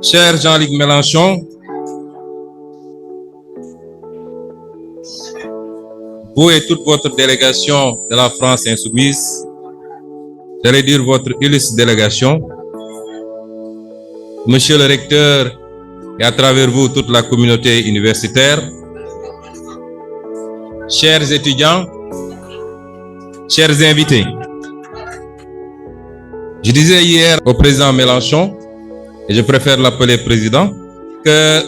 Cher Jean-Luc Mélenchon, vous et toute votre délégation de la France insoumise, j'allais dire votre illustre délégation, Monsieur le recteur et à travers vous toute la communauté universitaire, chers étudiants, chers invités, je disais hier au président Mélenchon, et je préfère l'appeler président, que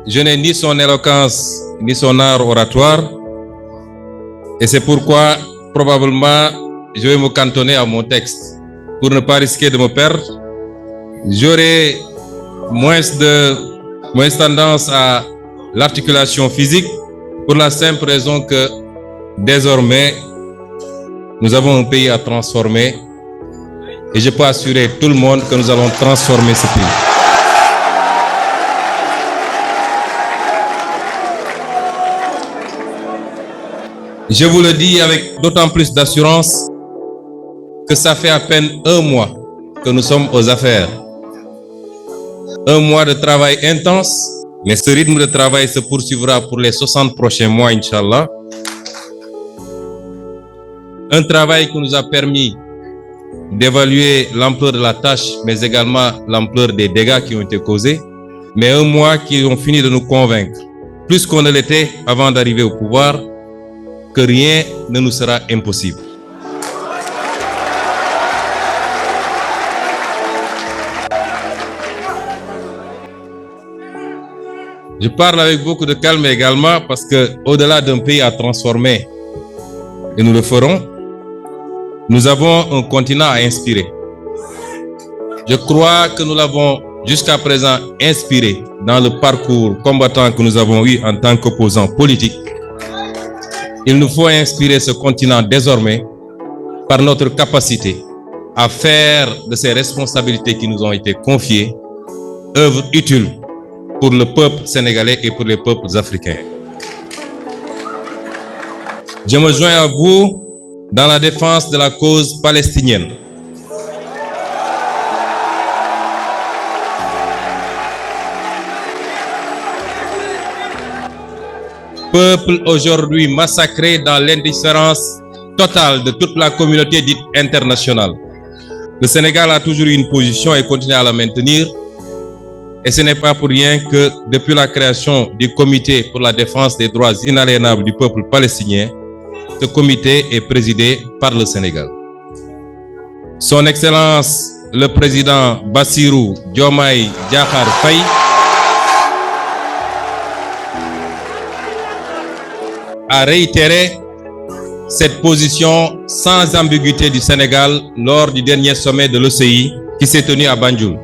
je n'ai ni son éloquence ni son art oratoire, et c'est pourquoi probablement je vais me cantonner à mon texte. Pour ne pas risquer de me perdre, j'aurai moins tendance à l'articulation physique pour la simple raison que désormais nous avons un pays à transformer et je peux assurer tout le monde que nous allons transformer ce pays. Je vous le dis avec d'autant plus d'assurance que ça fait à peine un mois que nous sommes aux affaires. Un mois de travail intense, mais ce rythme de travail se poursuivra pour les 60 prochains mois, Inch'Allah. Un travail qui nous a permis d'évaluer l'ampleur de la tâche, mais également l'ampleur des dégâts qui ont été causés, mais un mois qui ont fini de nous convaincre, plus qu'on ne l'était avant d'arriver au pouvoir, que rien ne nous sera impossible. Je parle avec beaucoup de calme également parce que, au-delà d'un pays à transformer, et nous le ferons, nous avons un continent à inspirer. Je crois que nous l'avons jusqu'à présent inspiré dans le parcours combattant que nous avons eu en tant qu'opposants politiques. Il nous faut inspirer ce continent désormais par notre capacité à faire de ces responsabilités qui nous ont été confiées œuvre utile pour le peuple sénégalais et pour les peuples africains. Je me joins à vous dans la défense de la cause palestinienne. Peuple aujourd'hui massacré dans l'indifférence totale de toute la communauté dite internationale. Le Sénégal a toujours eu une position et continue à la maintenir. Et ce n'est pas pour rien que depuis la création du comité pour la défense des droits inaliénables du peuple palestinien, ce comité est présidé par le Sénégal. Son Excellence, le président Bassirou Diomaye Diakhar Faye, a réitéré cette position sans ambiguïté du Sénégal lors du dernier sommet de l'OCI qui s'est tenu à Banjul.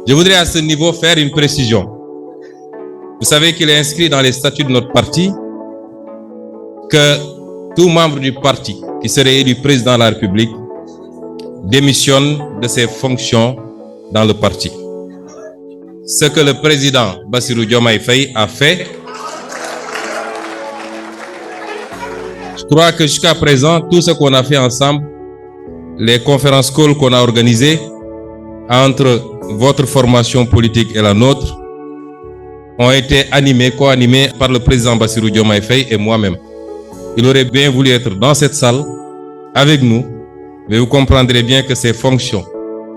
Je voudrais à ce niveau faire une précision. Vous savez qu'il est inscrit dans les statuts de notre parti que tout membre du parti qui serait élu président de la République démissionne de ses fonctions dans le parti. Ce que le président Bassirou Diomaye Faye a fait, je crois que jusqu'à présent, tout ce qu'on a fait ensemble, les conférences calls qu'on a organisées entre votre formation politique et la nôtre, ont été animés, co-animés par le président Bassirou Diomaye Faye et moi-même. Il aurait bien voulu être dans cette salle avec nous, mais vous comprendrez bien que ces fonctions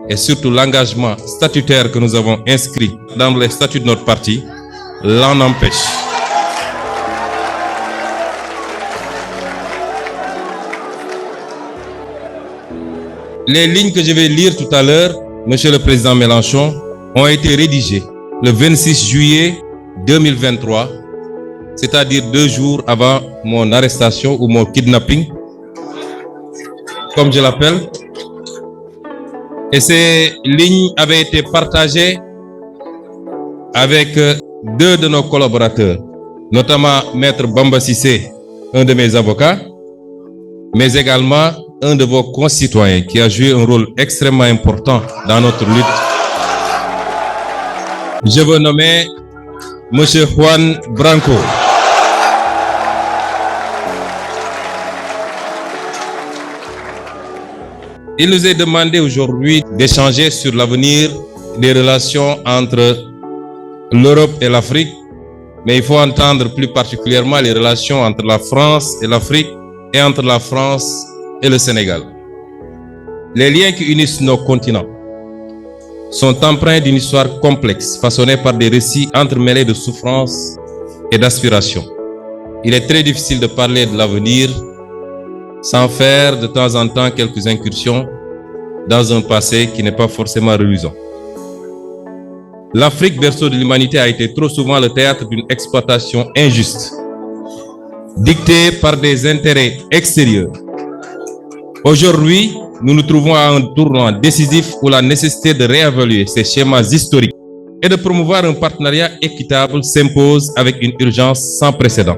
et surtout l'engagement statutaire que nous avons inscrit dans les statuts de notre parti l'en empêchent. Les lignes que je vais lire tout à l'heure, Monsieur le Président Mélenchon, ont été rédigées le 26 juillet 2023, c'est-à-dire 2 jours avant mon arrestation ou mon kidnapping, comme je l'appelle. Et ces lignes avaient été partagées avec 2 de nos collaborateurs, notamment Maître Bamba Sissé, un de mes avocats, mais également un de vos concitoyens qui a joué un rôle extrêmement important dans notre lutte. Je veux nommer M. Juan Branco. Il nous est demandé aujourd'hui d'échanger sur l'avenir des relations entre l'Europe et l'Afrique, mais il faut entendre plus particulièrement les relations entre la France et l'Afrique et entre la France et le Sénégal. Les liens qui unissent nos continents sont empreints d'une histoire complexe, façonnée par des récits entremêlés de souffrances et d'aspirations. Il est très difficile de parler de l'avenir sans faire de temps en temps quelques incursions dans un passé qui n'est pas forcément reluisant. L'Afrique, berceau de l'humanité, a été trop souvent le théâtre d'une exploitation injuste, dictée par des intérêts extérieurs. Aujourd'hui, nous nous trouvons à un tournant décisif où la nécessité de réévaluer ces schémas historiques et de promouvoir un partenariat équitable s'impose avec une urgence sans précédent.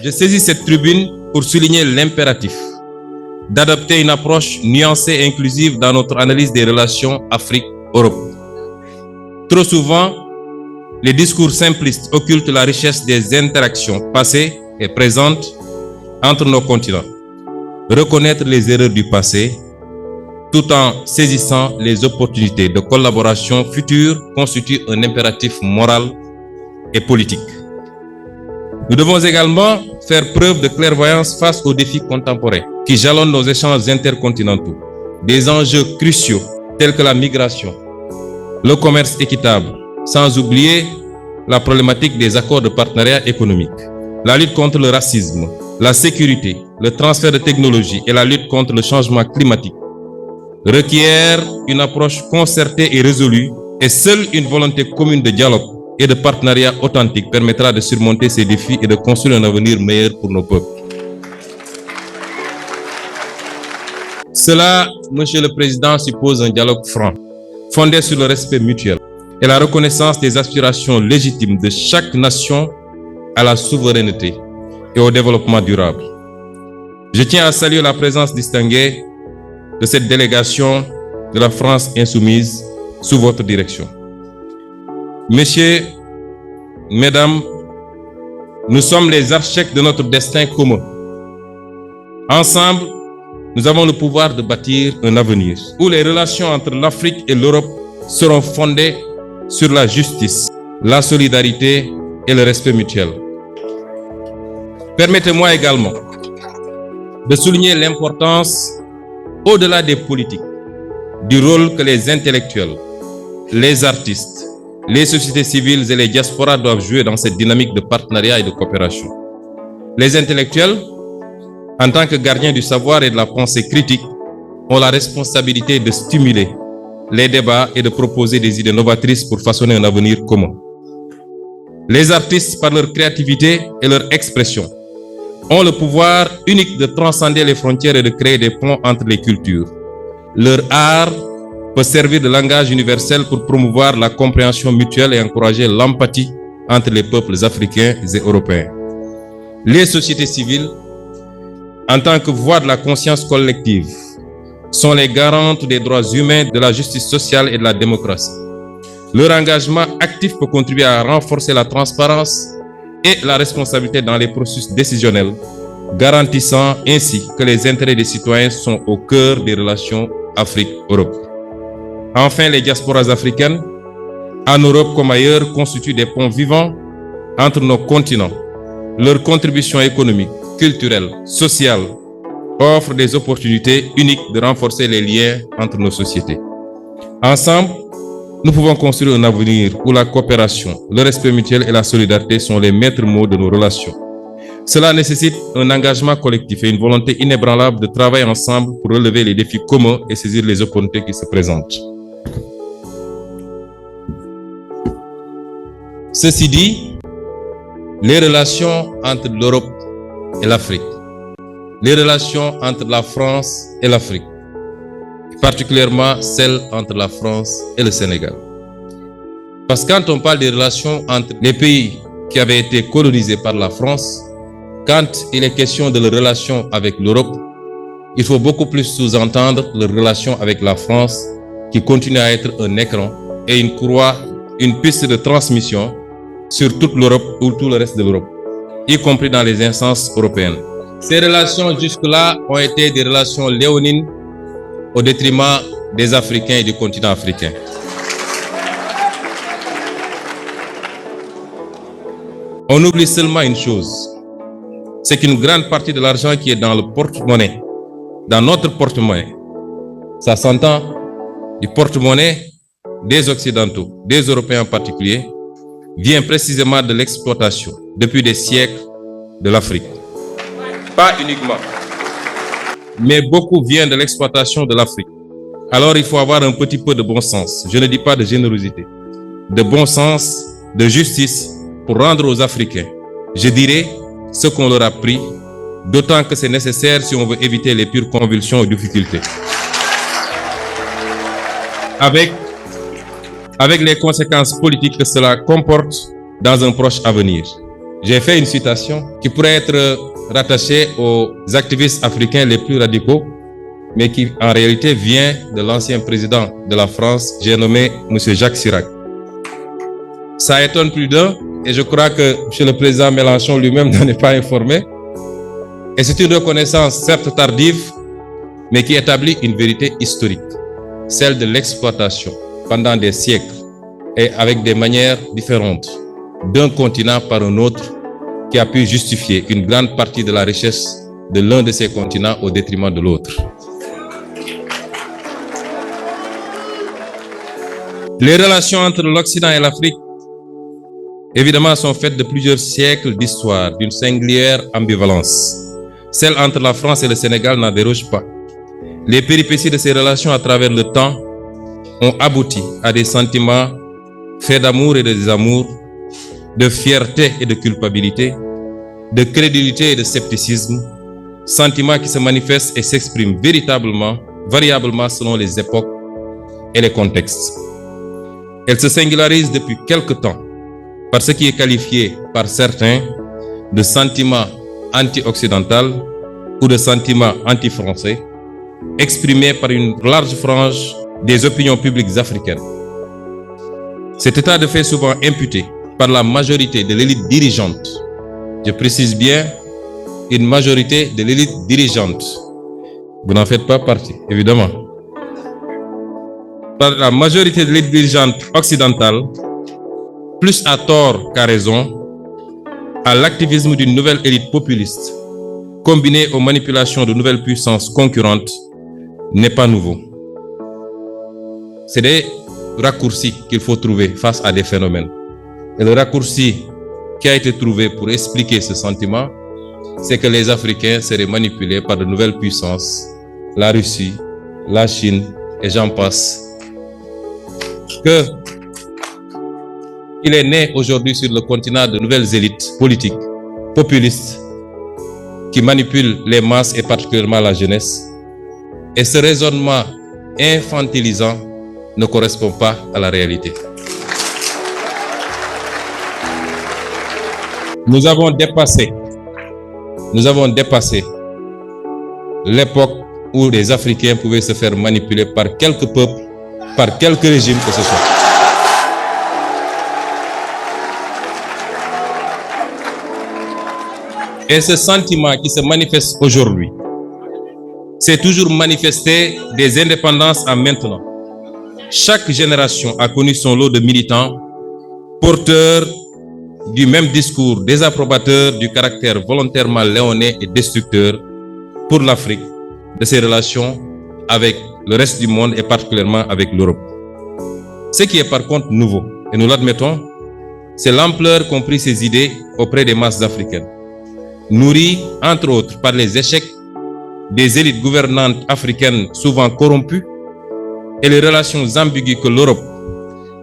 Je saisis cette tribune pour souligner l'impératif d'adopter une approche nuancée et inclusive dans notre analyse des relations Afrique-Europe. Trop souvent, les discours simplistes occultent la richesse des interactions passées et présentes entre nos continents. Reconnaître les erreurs du passé, tout en saisissant les opportunités de collaboration future, constitue un impératif moral et politique. Nous devons également faire preuve de clairvoyance face aux défis contemporains qui jalonnent nos échanges intercontinentaux. Des enjeux cruciaux tels que la migration, le commerce équitable, sans oublier la problématique des accords de partenariat économique, la lutte contre le racisme, la sécurité, le transfert de technologies et la lutte contre le changement climatique requièrent une approche concertée et résolue, et seule une volonté commune de dialogue et de partenariat authentique permettra de surmonter ces défis et de construire un avenir meilleur pour nos peuples. Cela, Monsieur le Président, suppose un dialogue franc, fondé sur le respect mutuel et la reconnaissance des aspirations légitimes de chaque nation à la souveraineté et au développement durable. Je tiens à saluer la présence distinguée de cette délégation de la France insoumise sous votre direction. Messieurs, Mesdames, nous sommes les architectes de notre destin commun. Ensemble, nous avons le pouvoir de bâtir un avenir où les relations entre l'Afrique et l'Europe seront fondées sur la justice, la solidarité et le respect mutuel. Permettez-moi également de souligner l'importance, au-delà des politiques, du rôle que les intellectuels, les artistes, les sociétés civiles et les diasporas doivent jouer dans cette dynamique de partenariat et de coopération. Les intellectuels, en tant que gardiens du savoir et de la pensée critique, ont la responsabilité de stimuler les débats et de proposer des idées novatrices pour façonner un avenir commun. Les artistes, par leur créativité et leur expression, ont le pouvoir unique de transcender les frontières et de créer des ponts entre les cultures. Leur art peut servir de langage universel pour promouvoir la compréhension mutuelle et encourager l'empathie entre les peuples africains et européens. Les sociétés civiles, en tant que voix de la conscience collective, sont les garantes des droits humains, de la justice sociale et de la démocratie. Leur engagement actif peut contribuer à renforcer la transparence et la responsabilité dans les processus décisionnels, garantissant ainsi que les intérêts des citoyens sont au cœur des relations Afrique-Europe. Enfin, les diasporas africaines, en Europe comme ailleurs, constituent des ponts vivants entre nos continents. Leur contribution économique, culturelle, sociale offre des opportunités uniques de renforcer les liens entre nos sociétés. Ensemble, nous pouvons construire un avenir où la coopération, le respect mutuel et la solidarité sont les maîtres mots de nos relations. Cela nécessite un engagement collectif et une volonté inébranlable de travailler ensemble pour relever les défis communs et saisir les opportunités qui se présentent. Ceci dit, les relations entre l'Europe et l'Afrique, les relations entre la France et l'Afrique, particulièrement celles entre la France et le Sénégal. Parce que quand on parle des relations entre les pays qui avaient été colonisés par la France, quand il est question de leurs relations avec l'Europe, il faut beaucoup plus sous-entendre leurs relations avec la France, qui continue à être un écran et une courroie, une piste de transmission sur toute l'Europe ou tout le reste de l'Europe, y compris dans les instances européennes. Ces relations jusque-là ont été des relations léonines au détriment des Africains et du continent africain. On oublie seulement une chose, c'est qu'une grande partie de l'argent qui est dans le porte-monnaie, dans notre porte-monnaie, ça s'entend du porte-monnaie des Occidentaux, des Européens en particulier, vient précisément de l'exploitation, depuis des siècles, de l'Afrique. Pas uniquement, mais beaucoup vient de l'exploitation de l'Afrique. Alors il faut avoir un petit peu de bon sens, je ne dis pas de générosité, de bon sens, de justice pour rendre aux Africains, je dirais, ce qu'on leur a pris, d'autant que c'est nécessaire si on veut éviter les pires convulsions et difficultés. Avec les conséquences politiques que cela comporte dans un proche avenir. J'ai fait une citation qui pourrait être rattachée aux activistes africains les plus radicaux, mais qui en réalité vient de l'ancien président de la France, j'ai nommé M. Jacques Chirac. Ça étonne plus d'un, et je crois que M. le président Mélenchon lui-même n'en est pas informé. Et c'est une reconnaissance certes tardive, mais qui établit une vérité historique, celle de l'exploitation pendant des siècles et avec des manières différentes d'un continent par un autre qui a pu justifier une grande partie de la richesse de l'un de ces continents au détriment de l'autre. Les relations entre l'Occident et l'Afrique, évidemment, sont faites de plusieurs siècles d'histoire, d'une singulière ambivalence. Celle entre la France et le Sénégal n'en déroge pas. Les péripéties de ces relations à travers le temps ont abouti à des sentiments faits d'amour et de désamour, de fierté et de culpabilité, de crédulité et de scepticisme, sentiments qui se manifestent et s'expriment véritablement, variablement selon les époques et les contextes. Elles se singularisent depuis quelque temps par ce qui est qualifié par certains de sentiment anti-occidental ou de sentiment anti-français, exprimé par une large frange des opinions publiques africaines. Cet état de fait souvent imputé par la majorité de l'élite dirigeante, je précise bien, une majorité de l'élite dirigeante, vous n'en faites pas partie, évidemment, par la majorité de l'élite dirigeante occidentale, plus à tort qu'à raison, à l'activisme d'une nouvelle élite populiste, combinée aux manipulations de nouvelles puissances concurrentes, n'est pas nouveau. C'est des raccourcis qu'il faut trouver face à des phénomènes. Et le raccourci qui a été trouvé pour expliquer ce sentiment, c'est que les Africains seraient manipulés par de nouvelles puissances, la Russie, la Chine, et j'en passe. Il est né aujourd'hui sur le continent de nouvelles élites politiques, populistes, qui manipulent les masses et particulièrement la jeunesse. Et ce raisonnement infantilisant ne correspond pas à la réalité. Nous avons dépassé l'époque où les Africains pouvaient se faire manipuler par quelques peuples, par quelques régimes que ce soit. Et ce sentiment qui se manifeste aujourd'hui s'est toujours manifesté des indépendances à maintenant. Chaque génération a connu son lot de militants, porteurs du même discours, désapprobateurs du caractère volontairement léonin et destructeur pour l'Afrique de ses relations avec le reste du monde et particulièrement avec l'Europe. Ce qui est par contre nouveau, et nous l'admettons, c'est l'ampleur qu'ont pris ces idées auprès des masses africaines, nourries entre autres par les échecs des élites gouvernantes africaines souvent corrompues et les relations ambiguës que l'Europe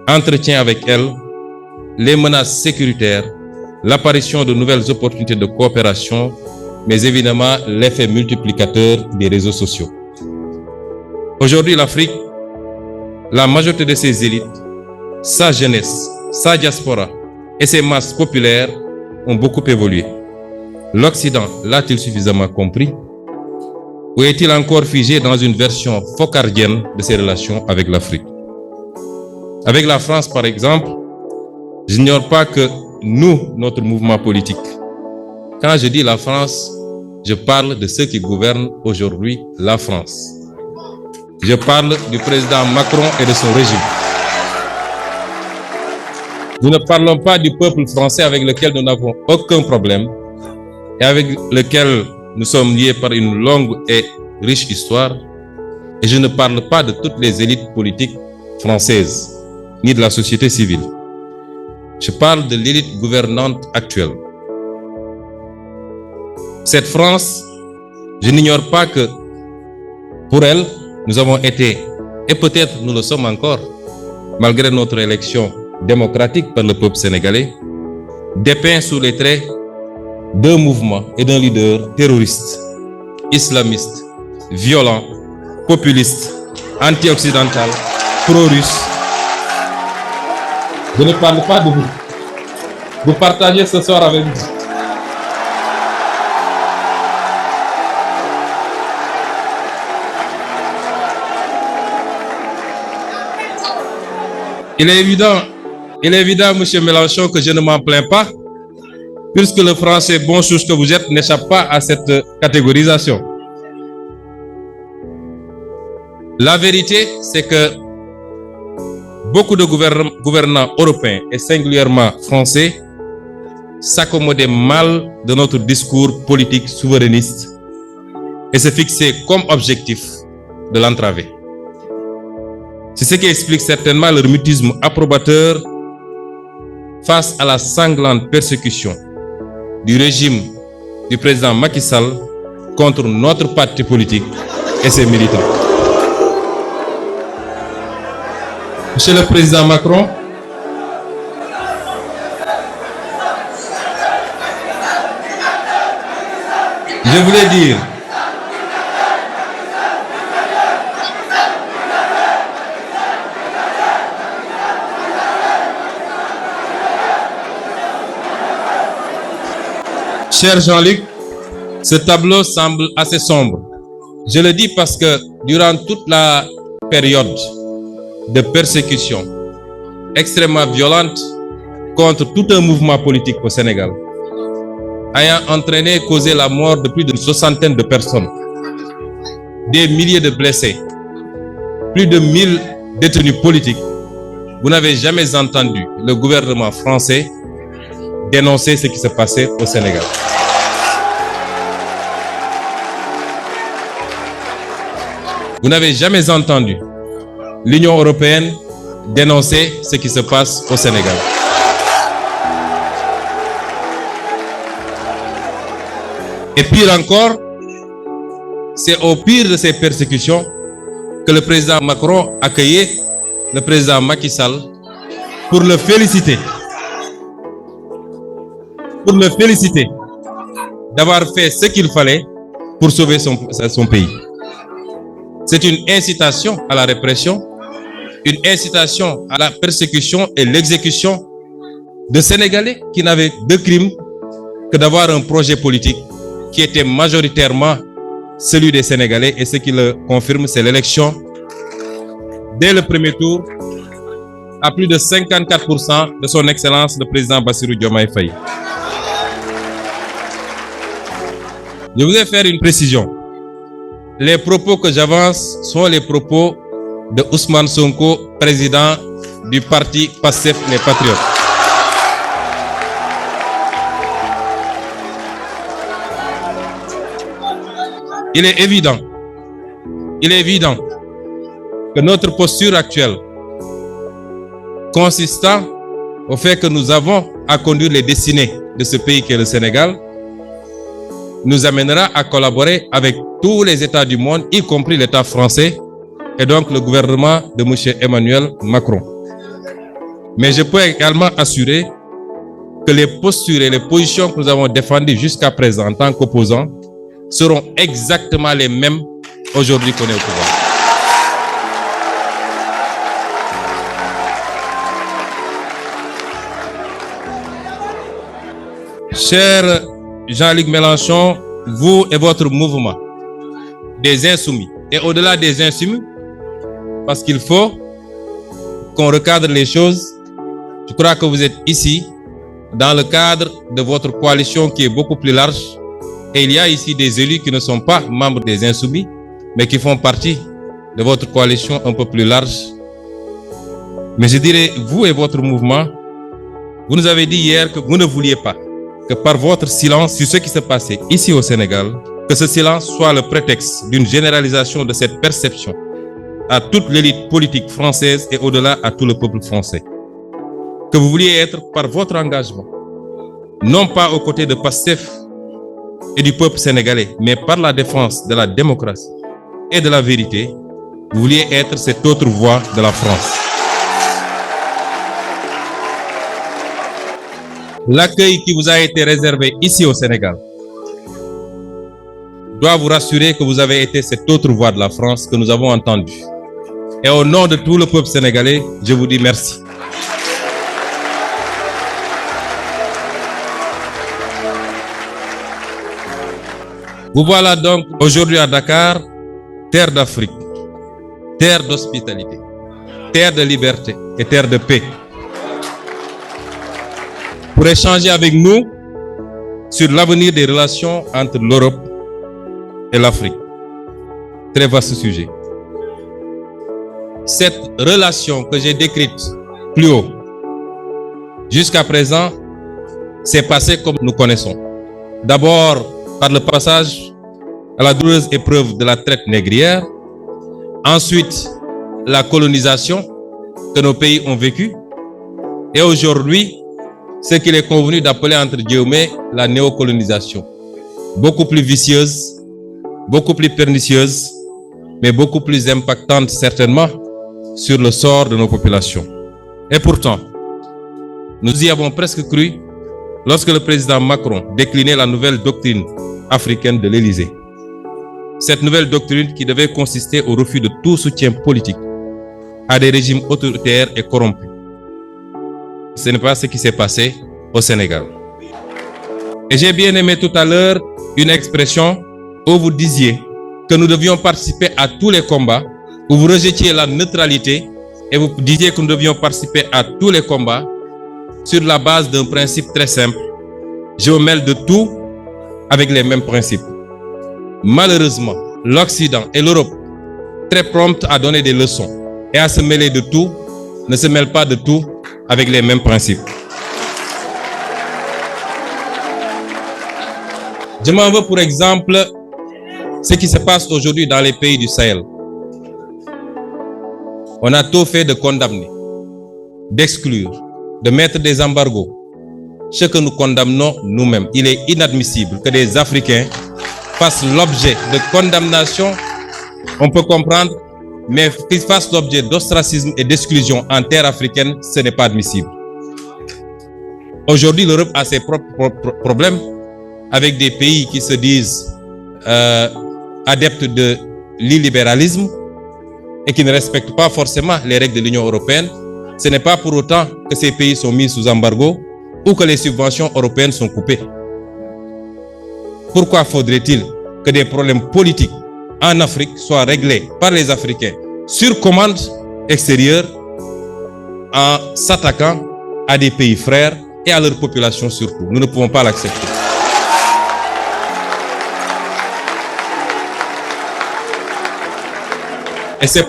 entretient avec elles, les menaces sécuritaires, l'apparition de nouvelles opportunités de coopération, mais évidemment l'effet multiplicateur des réseaux sociaux. Aujourd'hui, l'Afrique, la majorité de ses élites, sa jeunesse, sa diaspora et ses masses populaires ont beaucoup évolué. L'Occident l'a-t-il suffisamment compris? Ou est-il encore figé dans une version focardienne de ses relations avec l'Afrique? Avec la France, par exemple, j'ignore pas que nous, notre mouvement politique, quand je dis la France, je parle de ceux qui gouvernent aujourd'hui la France. Je parle du président Macron et de son régime. Nous ne parlons pas du peuple français avec lequel nous n'avons aucun problème et avec lequel nous sommes liés par une longue et riche histoire. Et je ne parle pas de toutes les élites politiques françaises, ni de la société civile. Je parle de l'élite gouvernante actuelle. Cette France, je n'ignore pas que pour elle, nous avons été, et peut-être nous le sommes encore, malgré notre élection démocratique par le peuple sénégalais, dépeint sous les traits d'un mouvement et d'un leader terroriste, islamiste, violent, populiste, anti-occidental, pro-russe. Je ne parle pas de vous. Vous partagez ce soir avec nous. Il est évident, monsieur Mélenchon, que je ne m'en plains pas, puisque le français bon chouche que vous êtes n'échappe pas à cette catégorisation. La vérité, c'est que beaucoup de gouvernants européens et singulièrement français s'accommodaient mal de notre discours politique souverainiste et se fixaient comme objectif de l'entraver. C'est ce qui explique certainement leur mutisme approbateur face à la sanglante persécution du régime du président Macky Sall contre notre parti politique et ses militants. Monsieur le Président Macron, je voulais dire cher Jean-Luc, ce tableau semble assez sombre. Je le dis parce que durant toute la période de persécution extrêmement violente contre tout un mouvement politique au Sénégal, ayant entraîné et causé la mort de plus d'une soixantaine de personnes, des milliers de blessés, plus de 1000 détenus politiques, vous n'avez jamais entendu le gouvernement français dénoncer ce qui se passait au Sénégal. Vous n'avez jamais entendu l'Union européenne dénoncer ce qui se passe au Sénégal. Et pire encore, c'est au pire de ces persécutions que le président Macron accueillait le président Macky Sall pour le féliciter. Pour le féliciter d'avoir fait ce qu'il fallait pour sauver son pays. C'est une incitation à la répression, une incitation à la persécution et l'exécution de Sénégalais qui n'avaient de crime que d'avoir un projet politique qui était majoritairement celui des Sénégalais, et ce qui le confirme, c'est l'élection dès le premier tour à plus de 54% de son Excellence le président Bassirou Diomaye Faye. Je voudrais faire une précision. Les propos que j'avance sont les propos de Ousmane Sonko, président du parti Pastef les Patriotes. Il est évident que notre posture actuelle, consistant au fait que nous avons à conduire les destinées de ce pays qui est le Sénégal, nous amènera à collaborer avec tous les États du monde, y compris l'État français, et donc le gouvernement de M. Emmanuel Macron. Mais je peux également assurer que les postures et les positions que nous avons défendues jusqu'à présent en tant qu'opposants seront exactement les mêmes aujourd'hui qu'on est au pouvoir. Cher Jean-Luc Mélenchon, vous et votre mouvement des Insoumis, et au-delà des Insoumis, parce qu'il faut qu'on recadre les choses, je crois que vous êtes ici dans le cadre de votre coalition qui est beaucoup plus large, et il y a ici des élus qui ne sont pas membres des Insoumis, mais qui font partie de votre coalition un peu plus large. Mais je dirais, vous et votre mouvement Vous nous avez dit hier que vous ne vouliez pas que par votre silence sur ce qui se passait ici au Sénégal, que ce silence soit le prétexte d'une généralisation de cette perception à toute l'élite politique française et au-delà à tout le peuple français. Que vous vouliez être par votre engagement, non pas aux côtés de Pastef et du peuple sénégalais, mais par la défense de la démocratie et de la vérité, vous vouliez être cette autre voix de la France. L'accueil qui vous a été réservé ici au Sénégal doit vous rassurer que vous avez été cette autre voix de la France que nous avons entendue. Et au nom de tout le peuple sénégalais, je vous dis merci. Vous voilà donc aujourd'hui à Dakar, terre d'Afrique, terre d'hospitalité, terre de liberté et terre de paix, pour échanger avec nous sur l'avenir des relations entre l'Europe et l'Afrique. Très vaste sujet. Cette relation que j'ai décrite plus haut, jusqu'à présent, s'est passée comme nous connaissons. D'abord, par le passage à la douloureuse épreuve de la traite négrière, ensuite la colonisation que nos pays ont vécue, et aujourd'hui, ce qu'il est convenu d'appeler entre guillemets la néocolonisation. Beaucoup plus vicieuse, beaucoup plus pernicieuse, mais beaucoup plus impactante certainement sur le sort de nos populations. Et pourtant, nous y avons presque cru lorsque le président Macron déclinait la nouvelle doctrine africaine de l'Élysée. Cette nouvelle doctrine qui devait consister au refus de tout soutien politique à des régimes autoritaires et corrompus. Ce n'est pas ce qui s'est passé au Sénégal. Et j'ai bien aimé tout à l'heure une expression où vous disiez que nous devions participer à tous les combats, où vous rejetiez la neutralité et vous disiez que nous devions participer à tous les combats sur la base d'un principe très simple. Je me mêle de tout avec les mêmes principes. Malheureusement, l'Occident et l'Europe, très promptes à donner des leçons et à se mêler de tout, ne se mêlent pas de tout avec les mêmes principes. Je m'en veux pour exemple ce qui se passe aujourd'hui dans les pays du Sahel. On a tout fait de condamner, d'exclure, de mettre des embargos. Ce que nous condamnons nous-mêmes. Il est inadmissible que des Africains fassent l'objet de condamnation, on peut comprendre, mais qu'ils fassent l'objet d'ostracisme et d'exclusion en terre africaine, ce n'est pas admissible. Aujourd'hui, l'Europe a ses propres problèmes avec des pays qui se disent adeptes de l'illibéralisme et qui ne respectent pas forcément les règles de l'Union européenne. Ce n'est pas pour autant que ces pays sont mis sous embargo ou que les subventions européennes sont coupées. Pourquoi faudrait-il que des problèmes politiques en Afrique soient réglés par les Africains sur commande extérieure en s'attaquant à des pays frères et à leur population surtout? Nous ne pouvons pas l'accepter. Et c'est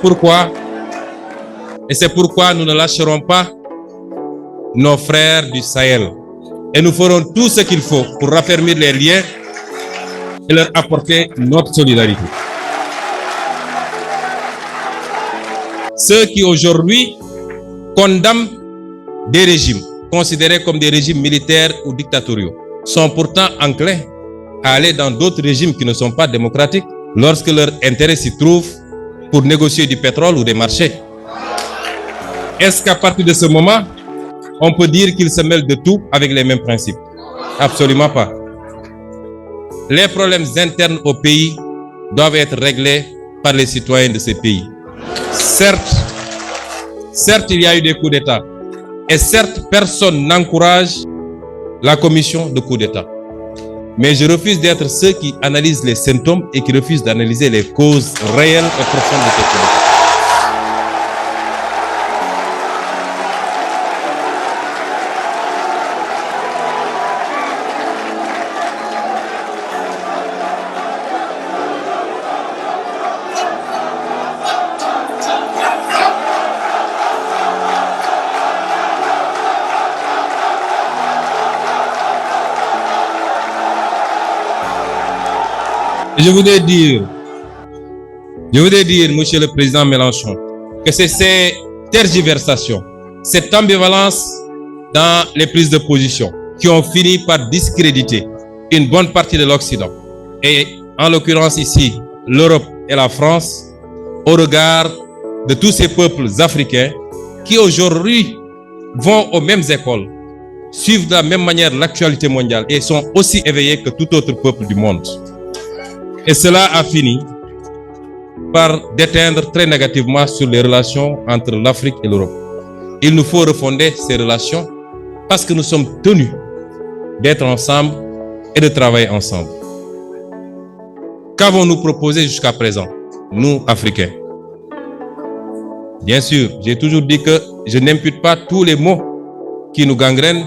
pourquoi nous ne lâcherons pas nos frères du Sahel. Et nous ferons tout ce qu'il faut pour raffermir les liens et leur apporter notre solidarité. Ceux qui aujourd'hui condamnent des régimes considérés comme des régimes militaires ou dictatoriaux sont pourtant enclins à aller dans d'autres régimes qui ne sont pas démocratiques lorsque leur intérêt s'y trouve pour négocier du pétrole ou des marchés. Est-ce qu'à partir de ce moment, on peut dire qu'ils se mêlent de tout avec les mêmes principes? Absolument pas. Les problèmes internes au pays doivent être réglés par les citoyens de ces pays. Certes, il y a eu des coups d'État. Et certes, personne n'encourage la commission de coups d'État. Mais je refuse d'être ceux qui analysent les symptômes et qui refusent d'analyser les causes réelles et profondes de ces coups d'État. Je voudrais dire, Monsieur le Président Mélenchon, que c'est ces tergiversations, cette ambivalence dans les prises de position qui ont fini par discréditer une bonne partie de l'Occident, et en l'occurrence ici, l'Europe et la France, au regard de tous ces peuples africains qui aujourd'hui vont aux mêmes écoles, suivent de la même manière l'actualité mondiale et sont aussi éveillés que tout autre peuple du monde. Et cela a fini par déteindre très négativement sur les relations entre l'Afrique et l'Europe. Il nous faut refonder ces relations parce que nous sommes tenus d'être ensemble et de travailler ensemble. Qu'avons-nous proposé jusqu'à présent, nous, Africains? Bien sûr, j'ai toujours dit que je n'impute pas tous les maux qui nous gangrènent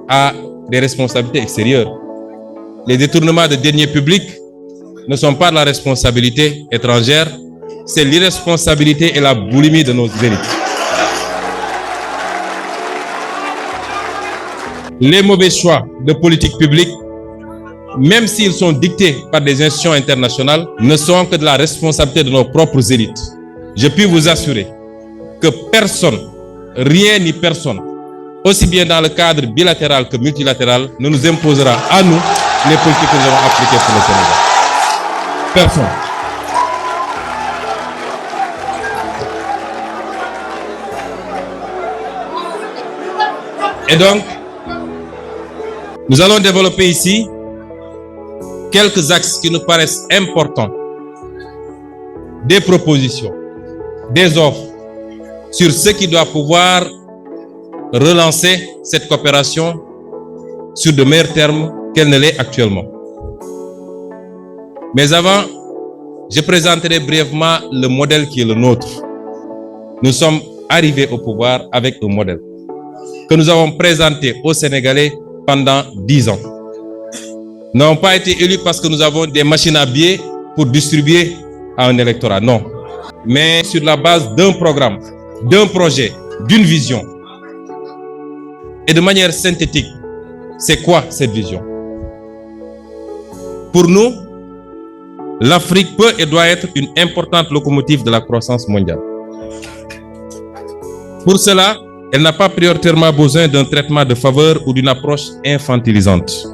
à des responsabilités extérieures. Les détournements de deniers publics ne sont pas de la responsabilité étrangère, c'est l'irresponsabilité et la boulimie de nos élites. Les mauvais choix de politique publique, même s'ils sont dictés par des institutions internationales, ne sont que de la responsabilité de nos propres élites. Je puis vous assurer que personne, rien ni personne, aussi bien dans le cadre bilatéral que multilatéral, ne nous imposera à nous les politiques que nous avons appliquées pour le Sénégal. Personne. Et donc, nous allons développer ici quelques axes qui nous paraissent importants, des propositions, des offres sur ce qui doit pouvoir relancer cette coopération sur de meilleurs termes qu'elle ne l'est actuellement. Mais avant, je présenterai brièvement le modèle qui est le nôtre. Nous sommes arrivés au pouvoir avec un modèle que nous avons présenté aux Sénégalais pendant 10 ans. Nous n'avons pas été élus parce que nous avons des machines à billets pour distribuer à un électorat, non. Mais sur la base d'un programme, d'un projet, d'une vision. Et de manière synthétique, c'est quoi cette vision? Pour nous, l'Afrique peut et doit être une importante locomotive de la croissance mondiale. Pour cela, elle n'a pas prioritairement besoin d'un traitement de faveur ou d'une approche infantilisante,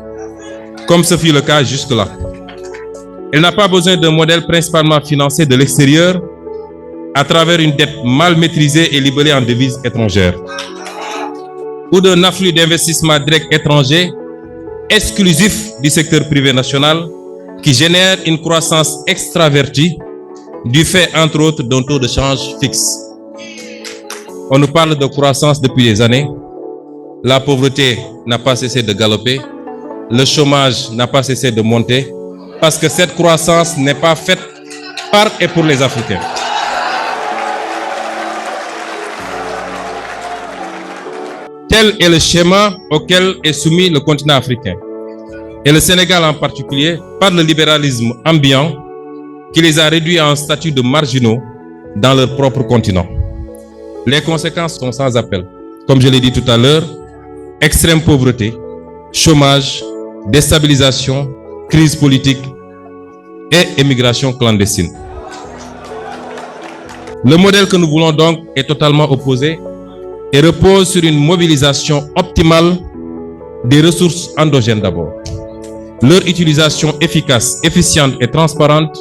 comme ce fut le cas jusque-là. Elle n'a pas besoin d'un modèle principalement financé de l'extérieur à travers une dette mal maîtrisée et libellée en devises étrangères, ou d'un afflux d'investissements directs étrangers exclusif du secteur privé national qui génère une croissance extravertie du fait, entre autres, d'un taux de change fixe. On nous parle de croissance depuis des années. La pauvreté n'a pas cessé de galoper. Le chômage n'a pas cessé de monter parce que cette croissance n'est pas faite par et pour les Africains. Tel est le schéma auquel est soumis le continent africain, et le Sénégal en particulier, par le libéralisme ambiant qui les a réduits à un statut de marginaux dans leur propre continent. Les conséquences sont sans appel. Comme je l'ai dit tout à l'heure, extrême pauvreté, chômage, déstabilisation, crise politique et émigration clandestine. Le modèle que nous voulons donc est totalement opposé et repose sur une mobilisation optimale des ressources endogènes d'abord. Leur utilisation efficace, efficiente et transparente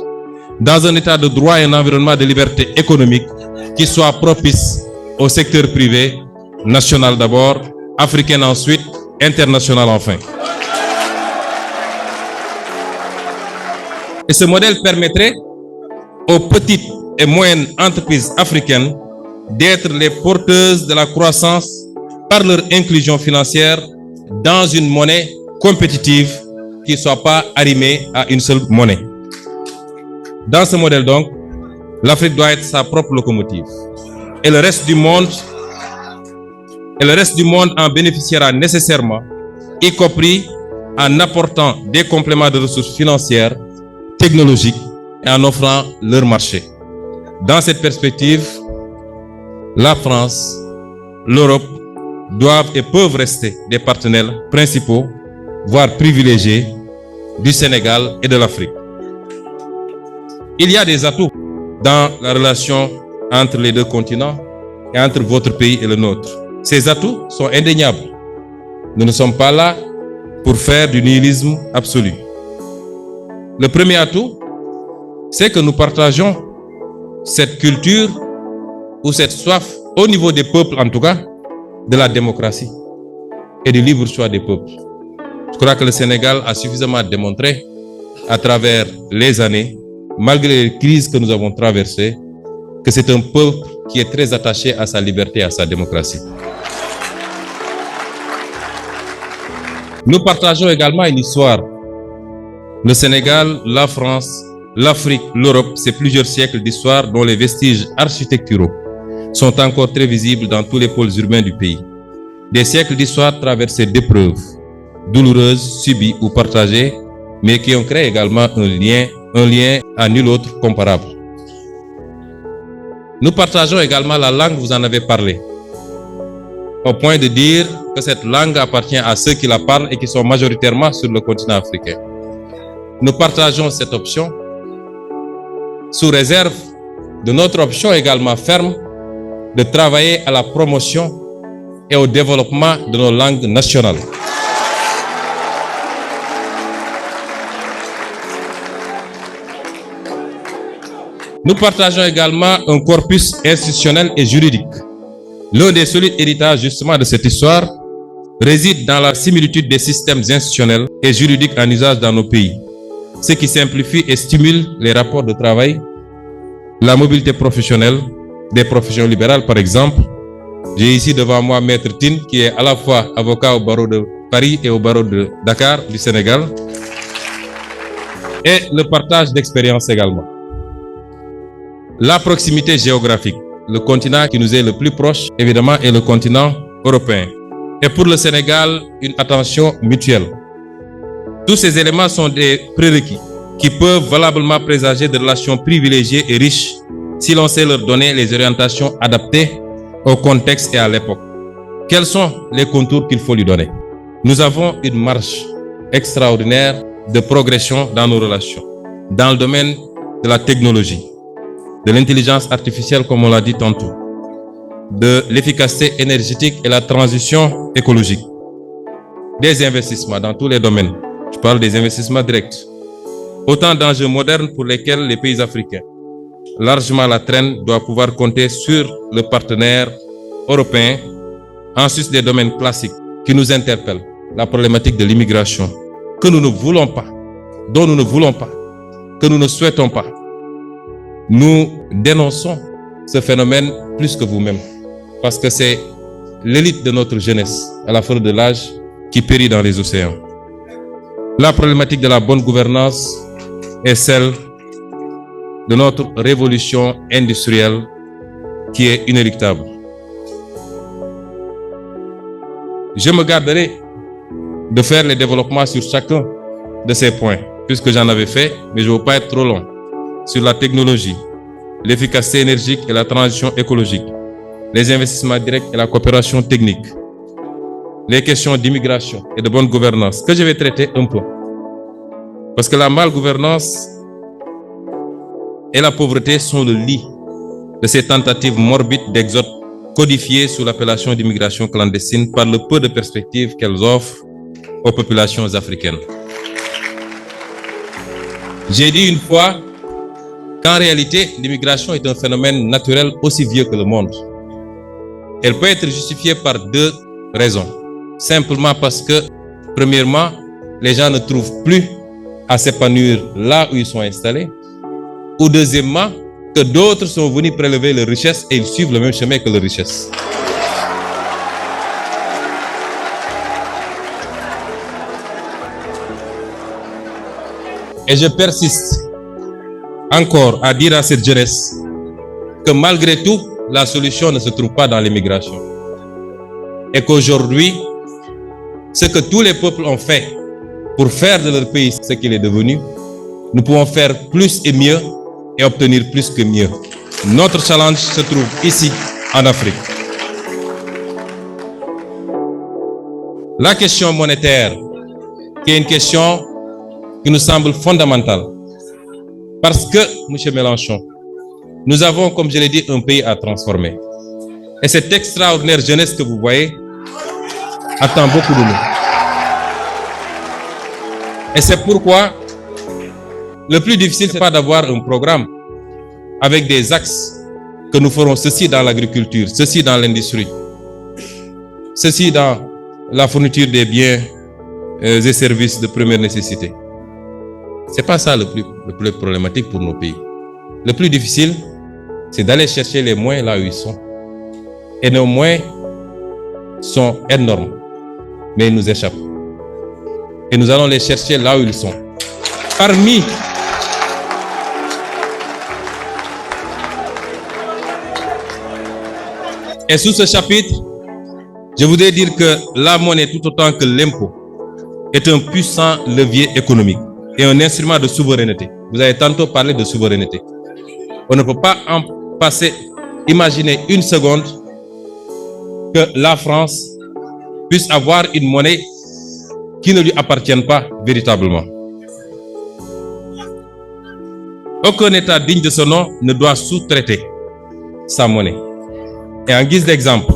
dans un état de droit et un environnement de liberté économique qui soit propice au secteur privé, national d'abord, africain ensuite, international enfin. Et ce modèle permettrait aux petites et moyennes entreprises africaines d'être les porteuses de la croissance par leur inclusion financière dans une monnaie compétitive qui ne soit pas arrimée à une seule monnaie. Dans ce modèle donc, l'Afrique doit être sa propre locomotive. Et le reste du monde en bénéficiera nécessairement, y compris en apportant des compléments de ressources financières, technologiques et en offrant leur marché. Dans cette perspective, la France, l'Europe doivent et peuvent rester des partenaires principaux, voire privilégiés, du Sénégal et de l'Afrique. Il y a des atouts dans la relation entre les deux continents et entre votre pays et le nôtre. Ces atouts sont indéniables. Nous ne sommes pas là pour faire du nihilisme absolu. Le premier atout, c'est que nous partageons cette culture ou cette soif, au niveau des peuples en tout cas, de la démocratie et du libre choix des peuples. Je crois que le Sénégal a suffisamment démontré à travers les années, malgré les crises que nous avons traversées, que c'est un peuple qui est très attaché à sa liberté et à sa démocratie. Nous partageons également une histoire. Le Sénégal, la France, l'Afrique, l'Europe, c'est plusieurs siècles d'histoire dont les vestiges architecturaux sont encore très visibles dans tous les pôles urbains du pays. Des siècles d'histoire traversés d'épreuves douloureuses, subies ou partagées, mais qui ont créé également un lien à nul autre comparable. Nous partageons également la langue, vous en avez parlé, au point de dire que cette langue appartient à ceux qui la parlent et qui sont majoritairement sur le continent africain. Nous partageons cette option sous réserve de notre option également ferme de travailler à la promotion et au développement de nos langues nationales. Nous partageons également un corpus institutionnel et juridique. L'un des solides héritages justement de cette histoire réside dans la similitude des systèmes institutionnels et juridiques en usage dans nos pays, ce qui simplifie et stimule les rapports de travail, la mobilité professionnelle, des professions libérales par exemple. J'ai ici devant moi Maître Tine, qui est à la fois avocat au barreau de Paris et au barreau de Dakar du Sénégal, et le partage d'expériences également. La proximité géographique, le continent qui nous est le plus proche, évidemment, est le continent européen. Et pour le Sénégal, une attention mutuelle. Tous ces éléments sont des prérequis qui peuvent valablement présager de relations privilégiées et riches si l'on sait leur donner les orientations adaptées au contexte et à l'époque. Quels sont les contours qu'il faut lui donner? Nous avons une marge extraordinaire de progression dans nos relations, dans le domaine de la technologie, de l'intelligence artificielle, comme on l'a dit tantôt, de l'efficacité énergétique et la transition écologique, des investissements dans tous les domaines. Je parle des investissements directs. Autant d'enjeux modernes pour lesquels les pays africains, largement à la traîne, doivent pouvoir compter sur le partenaire européen, en sus des domaines classiques qui nous interpellent. La problématique de l'immigration, que nous ne voulons pas, dont nous ne voulons pas, que nous ne souhaitons pas. Nous dénonçons ce phénomène plus que vous-même, parce que c'est l'élite de notre jeunesse, à la fleur de l'âge, qui périt dans les océans. La problématique de la bonne gouvernance est celle de notre révolution industrielle qui est inéluctable. Je me garderai de faire les développements sur chacun de ces points, puisque j'en avais fait, mais je ne veux pas être trop long. Sur la technologie, l'efficacité énergique et la transition écologique, les investissements directs et la coopération technique, les questions d'immigration et de bonne gouvernance, que je vais traiter un peu. Parce que la malgouvernance et la pauvreté sont le lit de ces tentatives morbides d'exode codifiées sous l'appellation d'immigration clandestine par le peu de perspectives qu'elles offrent aux populations africaines. J'ai dit une fois qu'en réalité, l'immigration est un phénomène naturel aussi vieux que le monde. Elle peut être justifiée par deux raisons. Simplement parce que, premièrement, les gens ne trouvent plus à s'épanouir là où ils sont installés. Ou deuxièmement, que d'autres sont venus prélever leurs richesses et ils suivent le même chemin que leurs richesses. Et je persiste encore à dire à cette jeunesse que malgré tout, la solution ne se trouve pas dans l'immigration. Et qu'aujourd'hui, ce que tous les peuples ont fait pour faire de leur pays ce qu'il est devenu, nous pouvons faire plus et mieux et obtenir plus que mieux. Notre challenge se trouve ici, en Afrique. La question monétaire, qui est une question qui nous semble fondamentale, Parce que, M. Mélenchon, nous avons, comme je l'ai dit, un pays à transformer. Et cette extraordinaire jeunesse que vous voyez attend beaucoup de nous. Et c'est pourquoi le plus difficile, ce n'est pas d'avoir un programme avec des axes que nous ferons ceci dans l'agriculture, ceci dans l'industrie, ceci dans la fourniture des biens et services de première nécessité. Ce n'est pas ça le plus problématique pour nos pays. Le plus difficile, c'est d'aller chercher les moyens là où ils sont. Et nos moyens sont énormes, mais ils nous échappent. Et nous allons les chercher là où ils sont. Parmi et sous ce chapitre, je voudrais dire que la monnaie, tout autant que l'impôt, est un puissant levier économique et un instrument de souveraineté. Vous avez tantôt parlé de souveraineté. On ne peut pas en passer, imaginer une seconde que la France puisse avoir une monnaie qui ne lui appartienne pas véritablement. Aucun État digne de ce nom ne doit sous-traiter sa monnaie. Et en guise d'exemple,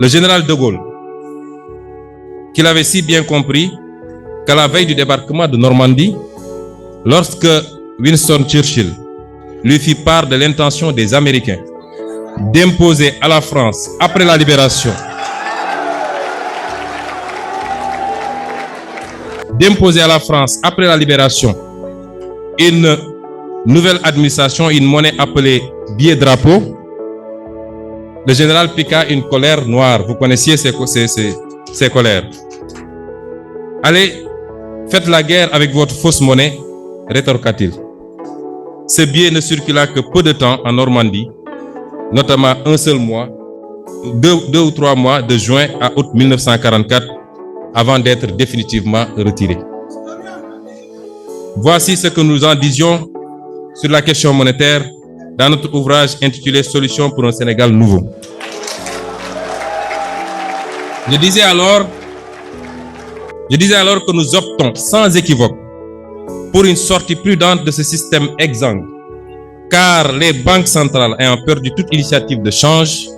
le général de Gaulle, qu'il avait si bien compris qu'à la veille du débarquement de Normandie, lorsque Winston Churchill lui fit part de l'intention des Américains d'imposer à la France, après la libération, une nouvelle administration, une monnaie appelée billet drapeau, le général piqua une colère noire. Vous connaissiez ces colères. Allez, faites la guerre avec votre fausse monnaie, rétorqua-t-il. Ce billet ne circula que peu de temps en Normandie, notamment un seul mois, deux ou trois mois, de juin à août 1944, avant d'être définitivement retiré. Voici ce que nous en disions sur la question monétaire dans notre ouvrage intitulé « Solutions pour un Sénégal nouveau ». Je disais alors que nous optons sans équivoque pour une sortie prudente de ce système exsangue, car les banques centrales ayant perdu toute initiative de change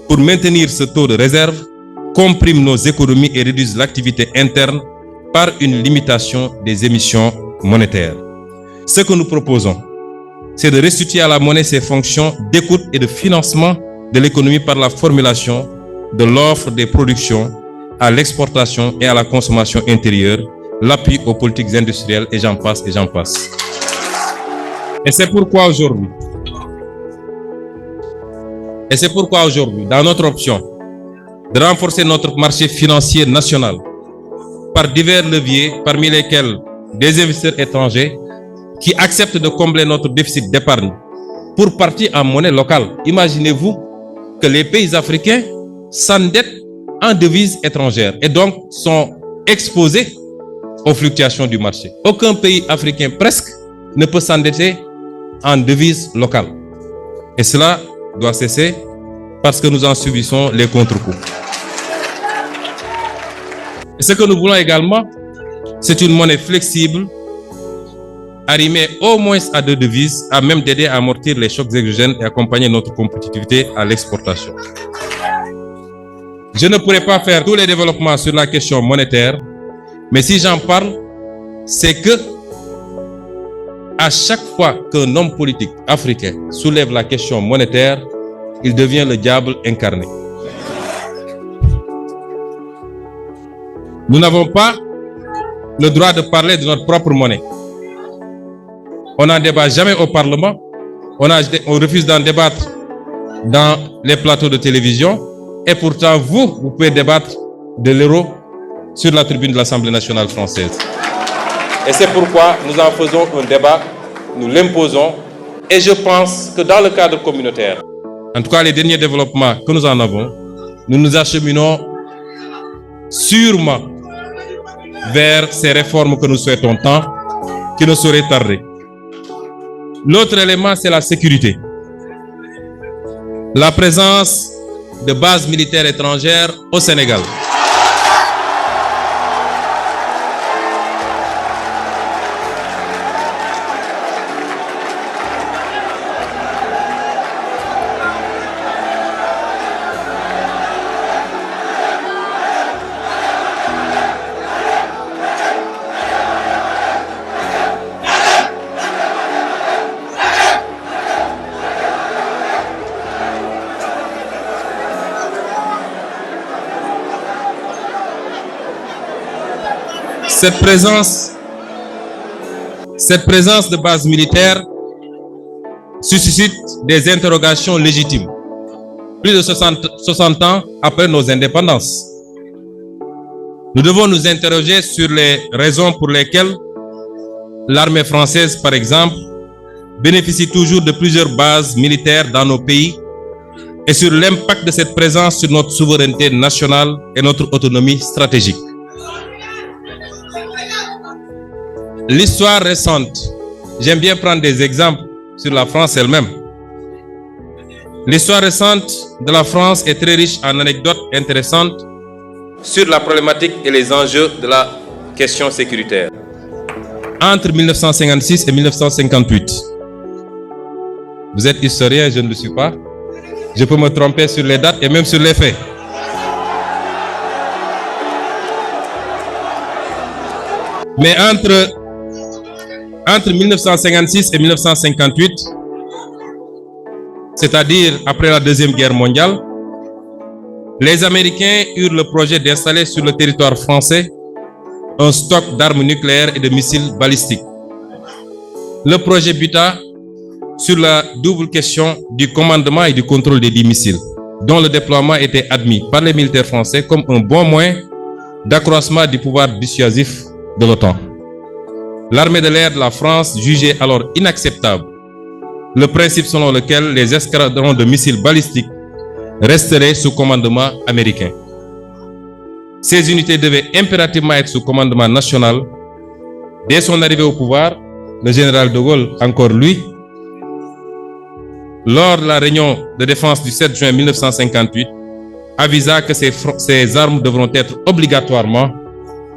pour maintenir ce taux de réserve, compriment nos économies et réduisent l'activité interne par une limitation des émissions monétaires. Ce que nous proposons, c'est de restituer à la monnaie ses fonctions d'écoute et de financement de l'économie par la formulation de l'offre des productions à l'exportation et à la consommation intérieure, l'appui aux politiques industrielles et j'en passe et j'en passe. Et c'est pourquoi aujourd'hui, dans notre option de renforcer notre marché financier national par divers leviers, parmi lesquels des investisseurs étrangers qui acceptent de combler notre déficit d'épargne pour partir en monnaie locale. Imaginez-vous que les pays africains s'endettent en devises étrangères et donc sont exposés aux fluctuations du marché. Aucun pays africain presque ne peut s'endetter en devises locales. Et cela doit cesser parce que nous en subissons les contre-coups. Et ce que nous voulons également, c'est une monnaie flexible, arrimée au moins à deux devises, à même d'aider à amortir les chocs exogènes et accompagner notre compétitivité à l'exportation. Je ne pourrais pas faire tous les développements sur la question monétaire, mais si j'en parle, c'est que à chaque fois qu'un homme politique africain soulève la question monétaire, il devient le diable incarné. Nous n'avons pas le droit de parler de notre propre monnaie. On n'en débat jamais au Parlement. On refuse d'en débattre dans les plateaux de télévision. Et pourtant, vous pouvez débattre de l'euro sur la tribune de l'Assemblée nationale française. Et c'est pourquoi nous en faisons un débat, nous l'imposons. Et je pense que dans le cadre communautaire, en tout cas les derniers développements que nous en avons, nous nous acheminons sûrement vers ces réformes que nous souhaitons tant, qui ne sauraient tarder. L'autre élément, c'est la sécurité. La présence de bases militaires étrangères au Sénégal. Cette présence de bases militaires suscite des interrogations légitimes. Plus de 60 ans après nos indépendances, nous devons nous interroger sur les raisons pour lesquelles l'armée française, par exemple, bénéficie toujours de plusieurs bases militaires dans nos pays et sur l'impact de cette présence sur notre souveraineté nationale et notre autonomie stratégique. L'histoire récente, j'aime bien prendre des exemples sur la France elle-même. L'histoire récente de la France est très riche en anecdotes intéressantes sur la problématique et les enjeux de la question sécuritaire. Entre 1956 et 1958, vous êtes historien, je ne le suis pas. Je peux me tromper sur les dates et même sur les faits. Mais entre 1956 et 1958, c'est-à-dire après la Deuxième Guerre mondiale, les Américains eurent le projet d'installer sur le territoire français un stock d'armes nucléaires et de missiles balistiques. Le projet buta sur la double question du commandement et du contrôle des 10 missiles, dont le déploiement était admis par les militaires français comme un bon moyen d'accroissement du pouvoir dissuasif de l'OTAN. L'armée de l'air de la France jugeait alors inacceptable le principe selon lequel les escadrons de missiles balistiques resteraient sous commandement américain. Ces unités devaient impérativement être sous commandement national. Dès son arrivée au pouvoir, le général de Gaulle, encore lui, lors de la réunion de défense du 7 juin 1958, avisa que ces armes devront être obligatoirement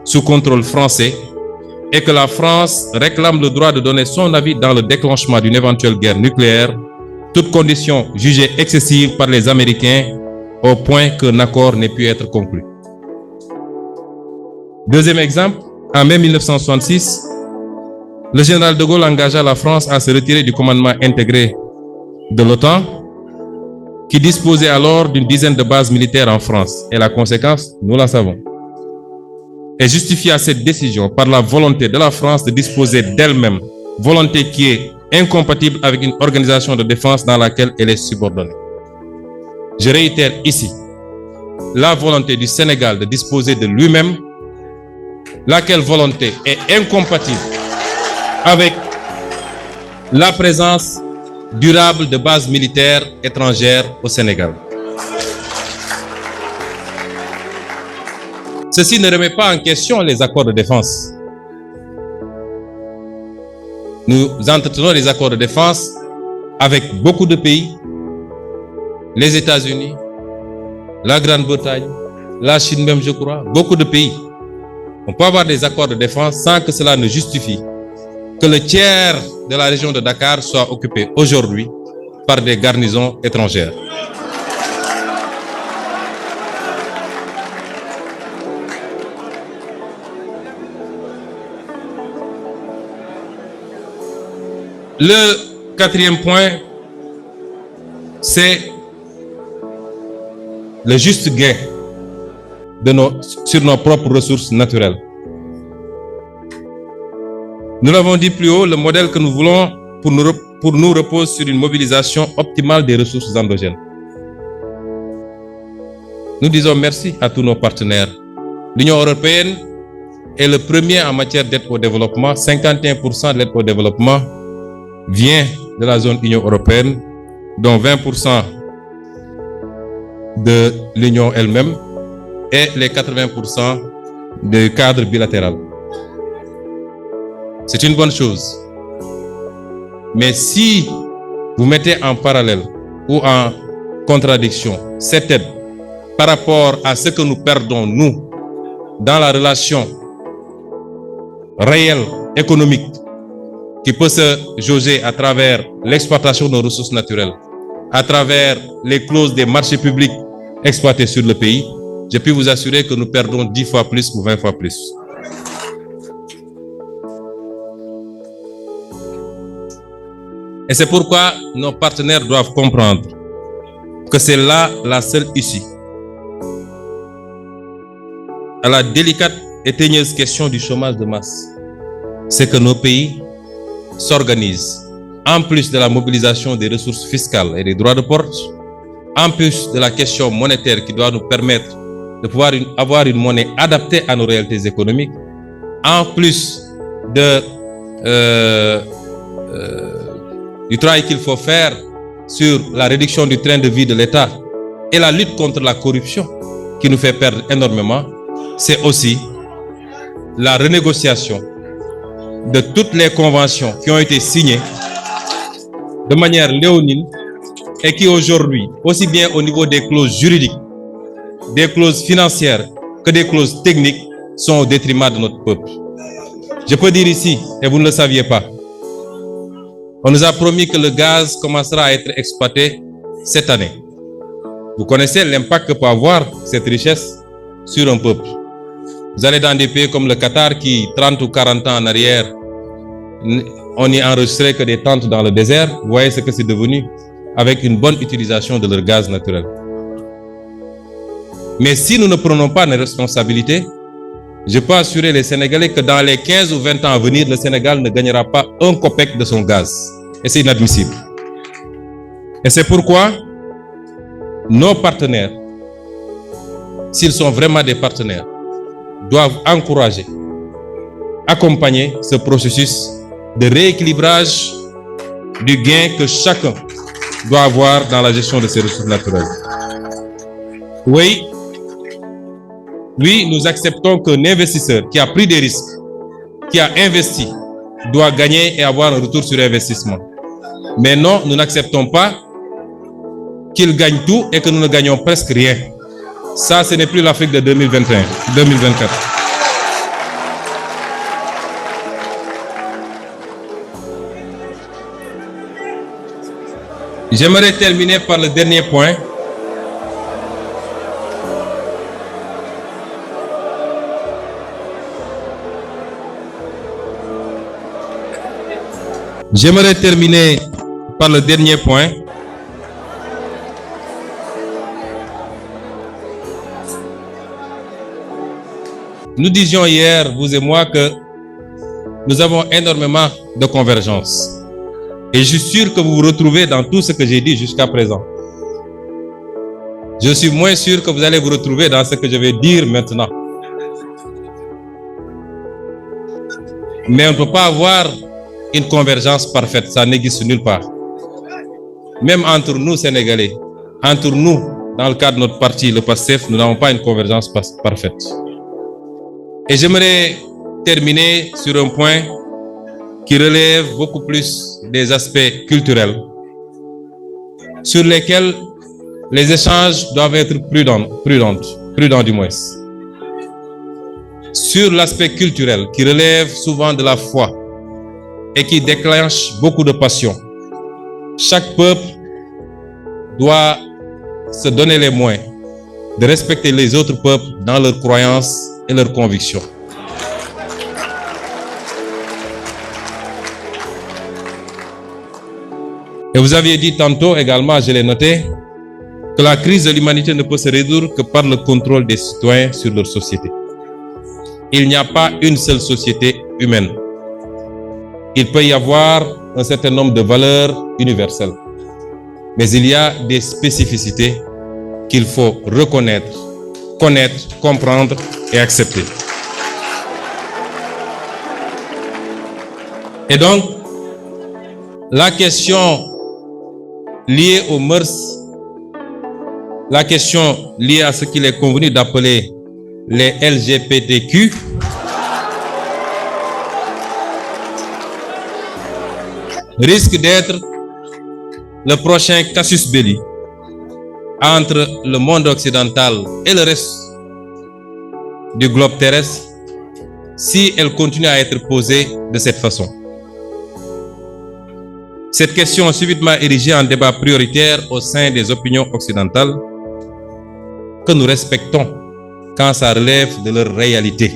sous contrôle français et que la France réclame le droit de donner son avis dans le déclenchement d'une éventuelle guerre nucléaire, toute condition jugée excessive par les Américains au point qu'un accord n'ait pu être conclu. Deuxième exemple, en mai 1966, le général de Gaulle engagea la France à se retirer du commandement intégré de l'OTAN, qui disposait alors d'une dizaine de bases militaires en France. Et la conséquence, nous la savons. Et justifia cette décision par la volonté de la France de disposer d'elle-même, volonté qui est incompatible avec une organisation de défense dans laquelle elle est subordonnée. Je réitère ici la volonté du Sénégal de disposer de lui-même, laquelle volonté est incompatible avec la présence durable de bases militaires étrangères au Sénégal. Ceci ne remet pas en question les accords de défense. Nous entretenons des accords de défense avec beaucoup de pays, les États-Unis, la Grande-Bretagne, la Chine même, je crois, beaucoup de pays. On peut avoir des accords de défense sans que cela ne justifie que le tiers de la région de Dakar soit occupé aujourd'hui par des garnisons étrangères. Le quatrième point, c'est le juste gain sur nos propres ressources naturelles. Nous l'avons dit plus haut, le modèle que nous voulons pour nous repose sur une mobilisation optimale des ressources endogènes. Nous disons merci à tous nos partenaires. L'Union européenne est le premier en matière d'aide au développement. 51% de l'aide au développement vient de la zone Union européenne, dont 20% de l'Union elle-même et les 80% du cadre bilatéral. C'est une bonne chose. Mais si vous mettez en parallèle ou en contradiction cette aide par rapport à ce que nous perdons, nous, dans la relation réelle, économique, qui peut se jauger à travers l'exploitation de nos ressources naturelles, à travers les clauses des marchés publics exploités sur le pays, je peux vous assurer que nous perdons 10 fois plus ou 20 fois plus. Et c'est pourquoi nos partenaires doivent comprendre que c'est là la seule issue à la délicate éteigneuse question du chômage de masse, c'est que nos pays s'organisent, en plus de la mobilisation des ressources fiscales et des droits de porte, en plus de la question monétaire qui doit nous permettre de pouvoir avoir une monnaie adaptée à nos réalités économiques, en plus du travail qu'il faut faire sur la réduction du train de vie de l'État et la lutte contre la corruption qui nous fait perdre énormément, c'est aussi la renégociation de toutes les conventions qui ont été signées de manière léonine et qui aujourd'hui, aussi bien au niveau des clauses juridiques, des clauses financières que des clauses techniques, sont au détriment de notre peuple. Je peux dire ici, et vous ne le saviez pas, on nous a promis que le gaz commencera à être exploité cette année. Vous connaissez l'impact que peut avoir cette richesse sur un peuple. Vous allez dans des pays comme le Qatar qui, 30 ou 40 ans en arrière, on n'y enregistrait que des tentes dans le désert. Vous voyez ce que c'est devenu avec une bonne utilisation de leur gaz naturel. Mais si nous ne prenons pas nos responsabilités, je peux assurer les Sénégalais que dans les 15 ou 20 ans à venir, le Sénégal ne gagnera pas un copec de son gaz. Et c'est inadmissible. Et c'est pourquoi nos partenaires, s'ils sont vraiment des partenaires, doivent encourager, accompagner ce processus de rééquilibrage du gain que chacun doit avoir dans la gestion de ses ressources naturelles. Oui, nous acceptons qu'un investisseur qui a pris des risques, qui a investi, doit gagner et avoir un retour sur investissement. Mais non, nous n'acceptons pas qu'il gagne tout et que nous ne gagnons presque rien. Ça, ce n'est plus l'Afrique de 2021, 2024. J'aimerais terminer par le dernier point. J'aimerais terminer par le dernier point. Nous disions hier, vous et moi, que nous avons énormément de convergences. Et je suis sûr que vous vous retrouvez dans tout ce que j'ai dit jusqu'à présent. Je suis moins sûr que vous allez vous retrouver dans ce que je vais dire maintenant. Mais on ne peut pas avoir une convergence parfaite, ça n'existe nulle part. Même entre nous, Sénégalais, entre nous, dans le cadre de notre parti, le PASTEF, nous n'avons pas une convergence parfaite. Et j'aimerais terminer sur un point qui relève beaucoup plus des aspects culturels, sur lesquels les échanges doivent être prudents du moins. Sur l'aspect culturel qui relève souvent de la foi et qui déclenche beaucoup de passion, chaque peuple doit se donner les moyens de respecter les autres peuples dans leurs croyances et leurs convictions. Et vous aviez dit tantôt également, je l'ai noté, que la crise de l'humanité ne peut se résoudre que par le contrôle des citoyens sur leur société. Il n'y a pas une seule société humaine. Il peut y avoir un certain nombre de valeurs universelles, mais il y a des spécificités qu'il faut reconnaître, connaître, comprendre et accepter. Et donc, la question liée aux mœurs, la question liée à ce qu'il est convenu d'appeler les LGBTQ, risque d'être le prochain casus belli entre le monde occidental et le reste du globe terrestre si elle continue à être posée de cette façon. Cette question est subitement érigée en débat prioritaire au sein des opinions occidentales que nous respectons quand ça relève de leur réalité.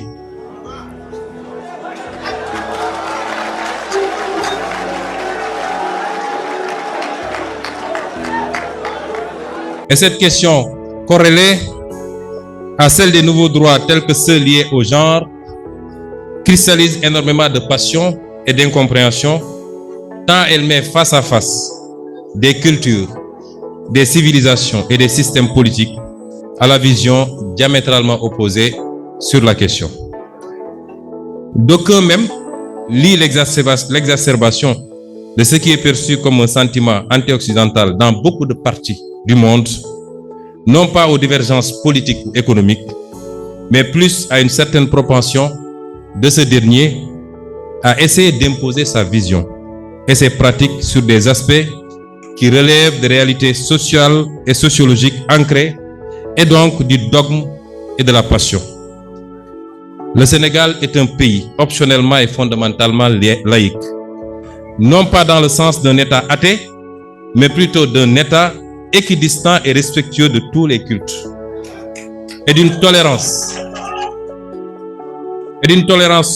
Et cette question corrélée à celle des nouveaux droits tels que ceux liés au genre cristallise énormément de passion et d'incompréhension, tant elle met face à face des cultures, des civilisations et des systèmes politiques à la vision diamétralement opposée sur la question. D'aucuns même lient l'exacerbation de ce qui est perçu comme un sentiment anti-occidental dans beaucoup de parties du monde, non pas aux divergences politiques ou économiques, mais plus à une certaine propension de ce dernier à essayer d'imposer sa vision et ses pratiques sur des aspects qui relèvent des réalités sociales et sociologiques ancrées et donc du dogme et de la passion. Le Sénégal est un pays optionnellement et fondamentalement laïque, non pas dans le sens d'un État athée, mais plutôt d'un État équidistant et respectueux de tous les cultes, et d'une tolérance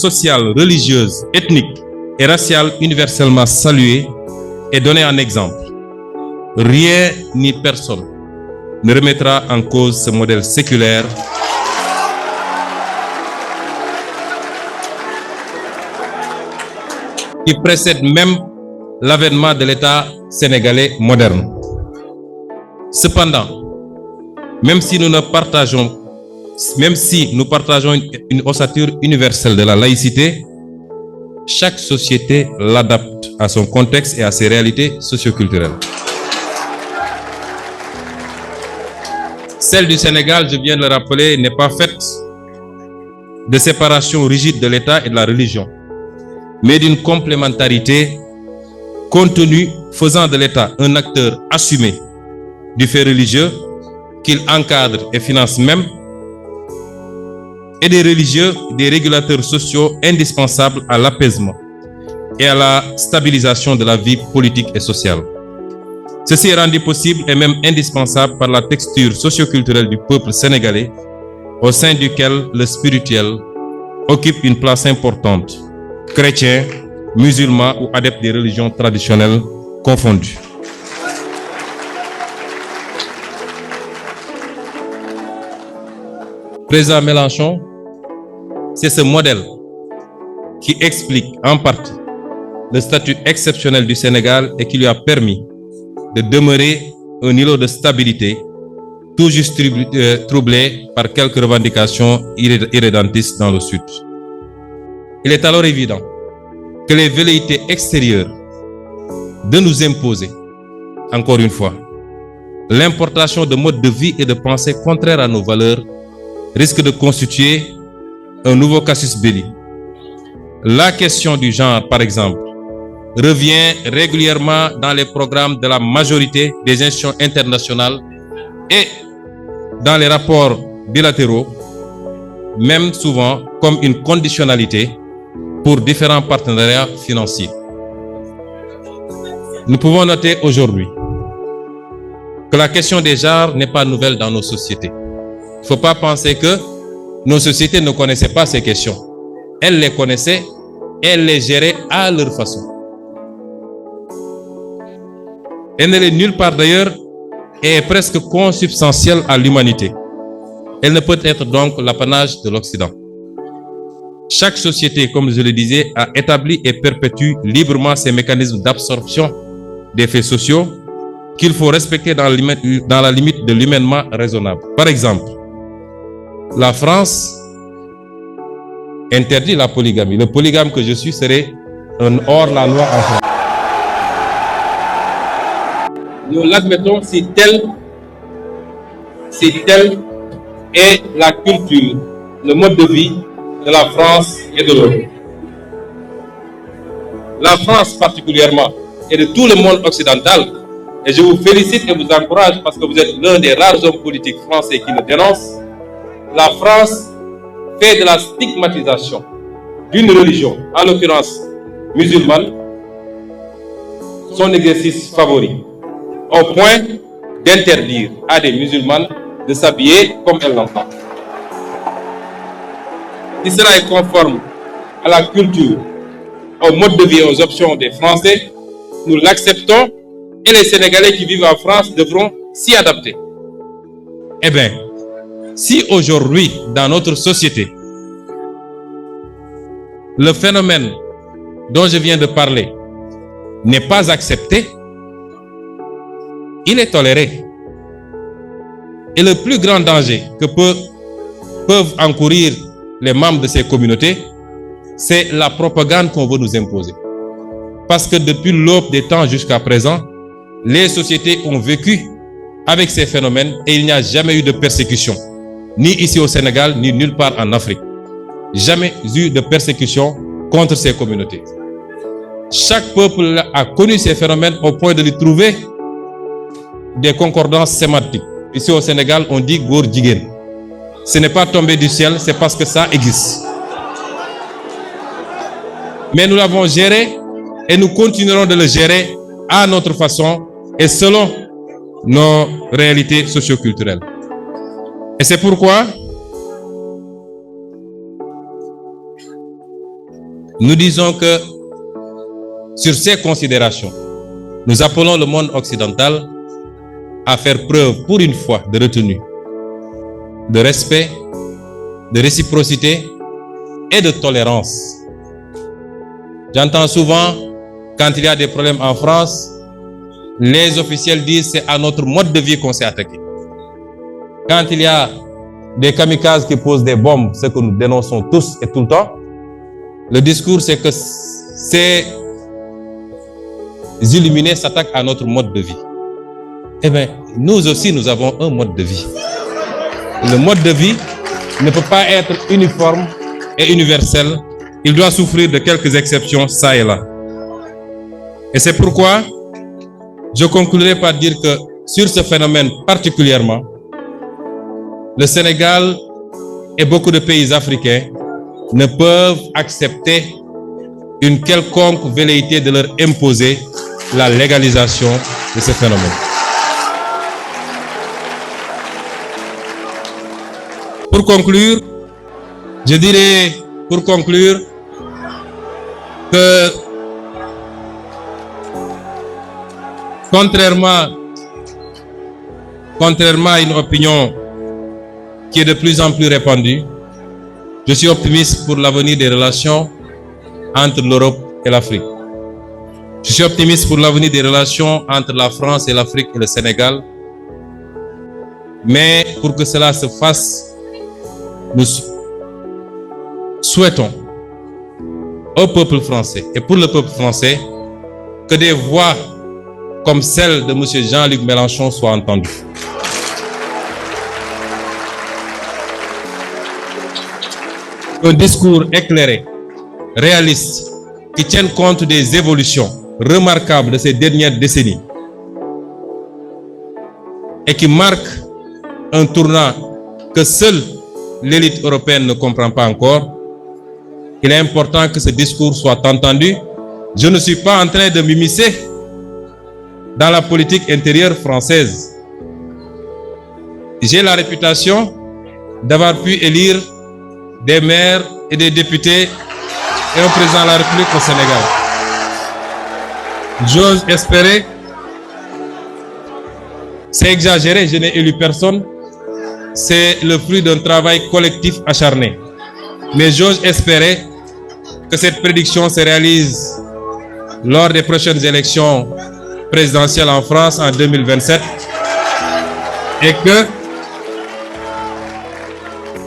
sociale, religieuse, ethnique et raciale universellement saluée et donnée en exemple. Rien ni personne ne remettra en cause ce modèle séculaire qui précède même l'avènement de l'État sénégalais moderne. Cependant, même si nous partageons une ossature universelle de la laïcité, chaque société l'adapte à son contexte et à ses réalités socioculturelles. Celle du Sénégal, je viens de le rappeler, n'est pas faite de séparation rigide de l'État et de la religion, mais d'une complémentarité contenue faisant de l'État un acteur assumé du fait religieux qu'il encadre et finance même, et des religieux, des régulateurs sociaux indispensables à l'apaisement et à la stabilisation de la vie politique et sociale. Ceci est rendu possible et même indispensable par la texture socioculturelle du peuple sénégalais, au sein duquel le spirituel occupe une place importante, chrétiens, musulmans ou adeptes des religions traditionnelles confondues. Président Mélenchon, c'est ce modèle qui explique en partie le statut exceptionnel du Sénégal et qui lui a permis de demeurer un îlot de stabilité, tout juste troublé par quelques revendications irrédentistes dans le Sud. Il est alors évident que les velléités extérieures de nous imposer, encore une fois, l'importation de modes de vie et de pensée contraires à nos valeurs risque de constituer un nouveau casus belli. La question du genre, par exemple, revient régulièrement dans les programmes de la majorité des institutions internationales et dans les rapports bilatéraux, même souvent comme une conditionnalité pour différents partenariats financiers. Nous pouvons noter aujourd'hui que la question des genres n'est pas nouvelle dans nos sociétés. Il ne faut pas penser que nos sociétés ne connaissaient pas ces questions. Elles les connaissaient et elles les géraient à leur façon. Elle n'est nulle part d'ailleurs et est presque consubstantielle à l'humanité. Elle ne peut être donc l'apanage de l'Occident. Chaque société, comme je le disais, a établi et perpétue librement ses mécanismes d'absorption des faits sociaux qu'il faut respecter dans la limite de l'humainement raisonnable. Par exemple, la France interdit la polygamie. Le polygame que je suis serait un hors-la-loi en France. Nous l'admettons si telle est la culture, le mode de vie de la France et de l'Europe. La France particulièrement et de tout le monde occidental, et je vous félicite et vous encourage parce que vous êtes l'un des rares hommes politiques français qui le dénoncent. La France fait de la stigmatisation d'une religion, en l'occurrence musulmane, son exercice favori, au point d'interdire à des musulmanes de s'habiller comme elles l'entendent. Si cela est conforme à la culture, au mode de vie et aux options des Français, nous l'acceptons et les Sénégalais qui vivent en France devront s'y adapter. Eh bien, si aujourd'hui, dans notre société, le phénomène dont je viens de parler n'est pas accepté, il est toléré. Et le plus grand danger que peuvent encourir les membres de ces communautés, c'est la propagande qu'on veut nous imposer. Parce que depuis l'aube des temps jusqu'à présent, les sociétés ont vécu avec ces phénomènes et il n'y a jamais eu de persécution, ni ici au Sénégal, ni nulle part en Afrique. Jamais eu de persécution contre ces communautés. Chaque peuple a connu ces phénomènes au point de lui trouver des concordances sémantiques. Ici au Sénégal, on dit Góor Jigéen. Ce n'est pas tombé du ciel, c'est parce que ça existe. Mais nous l'avons géré et nous continuerons de le gérer à notre façon et selon nos réalités socioculturelles. Et c'est pourquoi nous disons que sur ces considérations, nous appelons le monde occidental à faire preuve pour une fois de retenue, de respect, de réciprocité et de tolérance. J'entends souvent, quand il y a des problèmes en France, les officiels disent c'est à notre mode de vie qu'on s'est attaqué. Quand il y a des kamikazes qui posent des bombes, ce que nous dénonçons tous et tout le temps, le discours c'est que ces illuminés s'attaquent à notre mode de vie. Eh bien, nous aussi, nous avons un mode de vie. Le mode de vie ne peut pas être uniforme et universel. Il doit souffrir de quelques exceptions, ça et là. Et c'est pourquoi je conclurai par dire que sur ce phénomène particulièrement, le Sénégal et beaucoup de pays africains ne peuvent accepter une quelconque velléité de leur imposer la légalisation de ce phénomène. Pour conclure, je dirais que contrairement à une opinion qui est de plus en plus répandue, je suis optimiste pour l'avenir des relations entre l'Europe et l'Afrique. Je suis optimiste pour l'avenir des relations entre la France et l'Afrique et le Sénégal. Mais pour que cela se fasse, nous souhaitons au peuple français et pour le peuple français que des voix comme celle de M. Jean-Luc Mélenchon soient entendues. Un discours éclairé, réaliste, qui tienne compte des évolutions remarquables de ces dernières décennies et qui marque un tournant que seule l'élite européenne ne comprend pas encore. Il est important que ce discours soit entendu. Je ne suis pas en train de m'immiscer dans la politique intérieure française. J'ai la réputation d'avoir pu élire des maires et des députés et un président de la République au Sénégal. J'ose espérer, c'est exagéré, je n'ai élu personne, c'est le fruit d'un travail collectif acharné. Mais j'ose espérer que cette prédiction se réalise lors des prochaines élections présidentielles en France en 2027 et que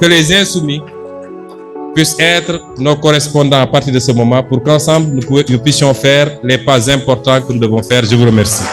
les insoumis puissent être nos correspondants à partir de ce moment pour qu'ensemble nous puissions faire les pas importants que nous devons faire. Je vous remercie.